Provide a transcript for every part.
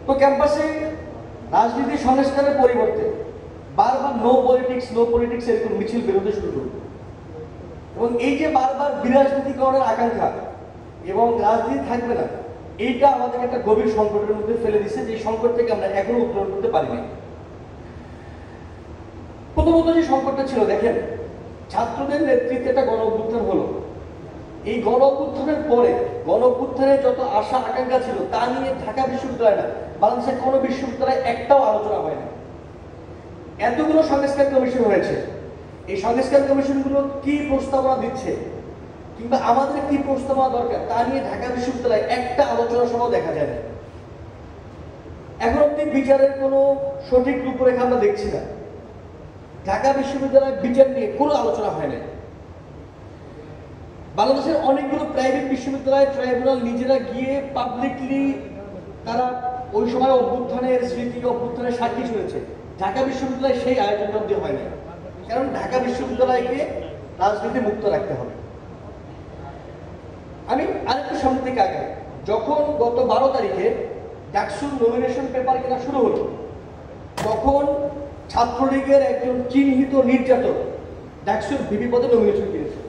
তো ক্যাম্পাসে রাজনীতি সংস্কারের পরিবর্তে বারবার নো পলিটিক্স এরকম মিছিল বেরোতে শুরু করল। এবং এই যে বারবার বিরাজনীতিকরণের আকাঙ্ক্ষা এবং রাজনীতি থাকবে না, এইটা আমাদেরকে একটা গভীর সংকটের মধ্যে ফেলে দিচ্ছে, যে সংকট থেকে আমরা এখনো উত্তরণ করতে পারিনি। প্রথমত যে সংকটটা ছিল, দেখেন, ছাত্রদের নেতৃত্বে একটা গণ অভ্যুত্থান হলো। এই গণ অভ্যুত্থানের পরে গণ অভ্যুত্থানের যত আশা আকাঙ্ক্ষা ছিল তা নিয়ে ঢাকা বিশ্ববিদ্যালয় না, বাংলাদেশের কোনো বিশ্ববিদ্যালয়ে একটাও আলোচনা হয় না। এতগুলো সংস্কার কমিশন হয়েছে, এই সংস্কার কমিশনগুলো কি প্রস্তাবনা দিচ্ছে কিংবা আমাদের কি প্রস্তাবনা দরকার তা নিয়ে ঢাকা বিশ্ববিদ্যালয়ে একটা আলোচনা সভা দেখা যায় না। এখন অব্দি বিচারের কোনো সঠিক রূপরেখা আমরা দেখছি না। ঢাকা বিশ্ববিদ্যালয়ের বিচার নিয়ে কোনো আলোচনা হয় না। বাংলাদেশের অনেকগুলো প্রাইভেট বিশ্ববিদ্যালয় ট্রাইব্যুনাল নিজেরা গিয়ে পাবলিকলি তারা ওই সময় অভ্যুত্থানের স্মৃতি, অভ্যুত্থানের সাক্ষী শুনেছে। ঢাকা বিশ্ববিদ্যালয় সেই আয়োজনটা অব্দি হয় না, কারণ ঢাকা বিশ্ববিদ্যালয়কে রাজনীতি মুক্ত রাখতে হবে। আমি আরেকটু সামনে থেকে আগে, যখন গত 12 তারিখে ডাকসুর নমিনেশন পেপার কেনা শুরু হলো, তখন ছাত্রলীগের একজন চিহ্নিত নির্যাতক ডাকসুর ভিপি পদে নমিনেশন কিনেছে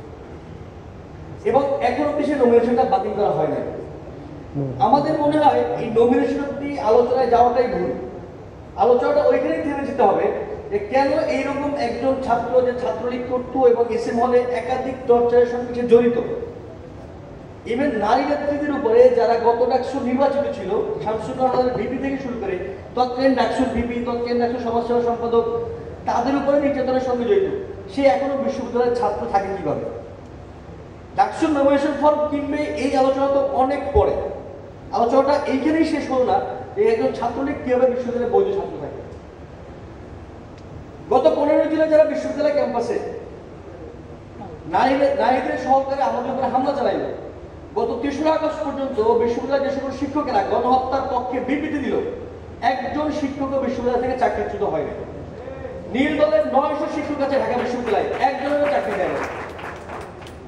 এবং এখন অব্দি সেই নমিনেশনটা বাতিল করা হয় না। আমাদের মনে হয় এই নমিনেশন অব্দি আলোচনায় যাওয়াটাই ভুল। আলোচনাটা ওইখানেই থেমে যেতে হবে যে কেন এইরকম একজন ছাত্র যে ছাত্রলীগ করতো এবং এসএম হলে একাধিক টর্চারের সঙ্গে জড়িত, ইভেন নারী নেতৃত্বের উপরে যারা গত ডাকসুর নির্বাচিত ছিল, শামসুর রহমানের ভিপি থেকে শুরু করে তৎকালীন ডাকসুর ভিপি, তৎকালীন ডাকসুর সমাজসেবা সম্পাদক, তাদের উপরে নির্যাতনের সঙ্গে জড়িত, সে এখনো বিশ্ববিদ্যালয়ের ছাত্র থাকে কিভাবে? ডাকসুর নমিনেশন ফর্ম কিনবে, এই আলোচনা তো অনেক পরে। আলোচনাটা এইখানেই শেষ হলো না যে একজন ছাত্রলীগ কিভাবে বিশ্ববিদ্যালয়ে বৈধ ছাত্র থাকে। গত 15 জুলাই যারা বিশ্ববিদ্যালয় ক্যাম্পাসে নারীদের সহকারে আমাদের উপরে হামলা চালাইল, গত 3রা আগস্ট পর্যন্ত বিশ্ববিদ্যালয়ের যে সকল শিক্ষকেরা গণহত্যার পক্ষে বিবৃতি দিল, একজন শিক্ষকও বিশ্ববিদ্যালয় থেকে চাকরিচ্যুত হয়নি। নীল দলের 900 শিক্ষক আছে ঢাকা বিশ্ববিদ্যালয়ে, একজনেরও চাকরি দেয় না।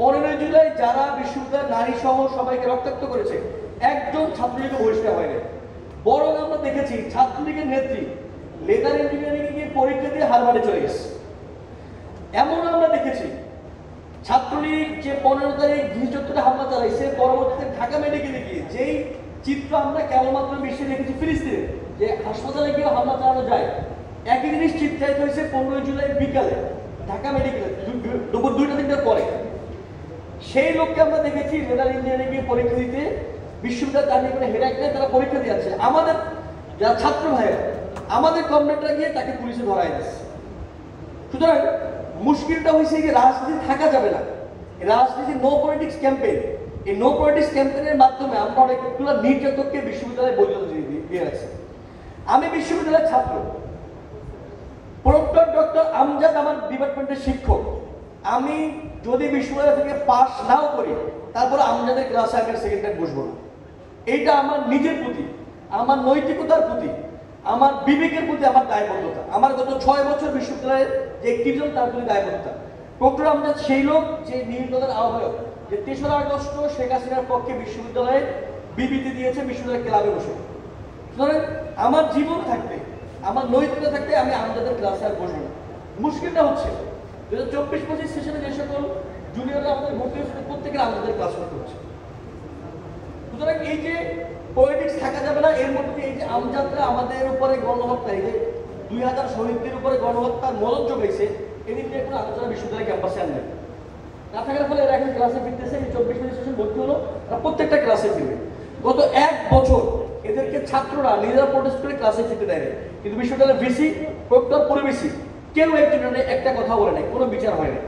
15 জুলাই যারা বিশ্ববিদ্যালয়ের নারী সহ সবাইকে রক্তাক্ত করেছে, একজন ছাত্রলীগকে বহিষ্কার হয়নি। বরং আমরা দেখেছি ছাত্রলীগের নেত্রী লেদার ইঞ্জিনিয়ারিং গিয়ে পরীক্ষা দিয়ে হারবারে চলে গেছে। এমন আমরা দেখেছি ছাত্রলীগ যে 15 তারিখ গৃহযুদ্ধে হামলা চালাইছে, পরবর্তীতে ঢাকা মেডিকেলে গিয়ে যেই চিত্র আমরা কেবলমাত্র বিশ্বে দেখেছি ফিলিস্তিনে, যে হাসপাতালে গিয়ে হামলা চালানো যায়, একই জিনিস চিত্রায়িত হয়েছে 15 জুলাই বিকালে ঢাকা মেডিকেলে দুপুর 2টা-3টার পরে। সেই লোককে আমরা দেখেছি লেদার ইঞ্জিনিয়ারিং গিয়ে পরীক্ষা দিতে, বিশ্ববিদ্যালয় দাঁড়িয়ে করে হেডাক্টে তারা পরীক্ষা দিয়েছে। আমাদের যারা ছাত্র ভাইয়েরা, আমাদের কমরেডরা গিয়ে তাকে পুলিশে ধরাই দিচ্ছে। সুতরাং মুশকিলটা হয়েছে যে রাজনীতি থাকা যাবে না, রাজনীতি নো পলিটিক্স ক্যাম্পেইন। এই নো পলিটিক্স ক্যাম্পেইনের মাধ্যমে আমরা অনেকগুলো নির্যাতককে বিশ্ববিদ্যালয়ে বৈধতা দিয়ে রাখছি। আমি বিশ্ববিদ্যালয়ের ছাত্র, প্রক্টর ডক্টর আমজাদ আমার ডিপার্টমেন্টের শিক্ষক। আমি যদি বিশ্ববিদ্যালয় থেকে পাস নাও করি, তারপরে আমজাদের ক্লাসে আমি সেকেন্ড টাইম বসবো না। এইটা আমার নিজের প্রতি, আমার নৈতিকতার প্রতি, আমার বিবেকের প্রতি আমার দায়বদ্ধতা। আমার গত 6 বছর বিশ্ববিদ্যালয়ের যে একটিজন তার প্রতি দায়বদ্ধতা। ডক্টর আমজাদ সেই লোক যে নীল দলের আহ্বায়ক, যে 3রা আগস্ট শেখ হাসিনার পক্ষে বিশ্ববিদ্যালয়ে বিবৃতি দিয়েছে বিশ্ববিদ্যালয় ক্লাবে বসে। সুতরাং আমার জীবন থাকতে, আমার নৈতিকতা থাকতে আমি আমজাদের ক্লাসে আর বসবো না। মুশকিলটা হচ্ছে 2024-25 সেশনে যে সকল জুনিয়ররা আমাদের ভর্তি হয়েছে প্রত্যেকের আমজাদের ক্লাস করতে হচ্ছে। সুতরাং এই যে পলিটিক্স থাকা যাবে না, এর মধ্যে এই যে আমজাদরা আমাদের উপরে গণহত্যা, এই যে 2000 শহীদদের উপরে গণহত্যার মদত যোগাইছে, এদিক নিয়ে কোনো আলোচনা বিশ্ববিদ্যালয় ক্যাম্পাসে আনবে না থাকার ফলে এরা এখন ক্লাসে ফিরতেছে। এই 24 সেশন ভর্তি হলো, এরা প্রত্যেকটা ক্লাসে ফিরবে। গত 1 বছর এদেরকে ছাত্ররা নিজেরা প্রোটেস্ট করে ক্লাসে ফিরতে দেয় না, কিন্তু বিশ্ববিদ্যালয়ের ভিসি, প্রক্টর, পরিবেশি কেউ একজন একটা কথা বলে নাই, কোনো বিচার হয় না।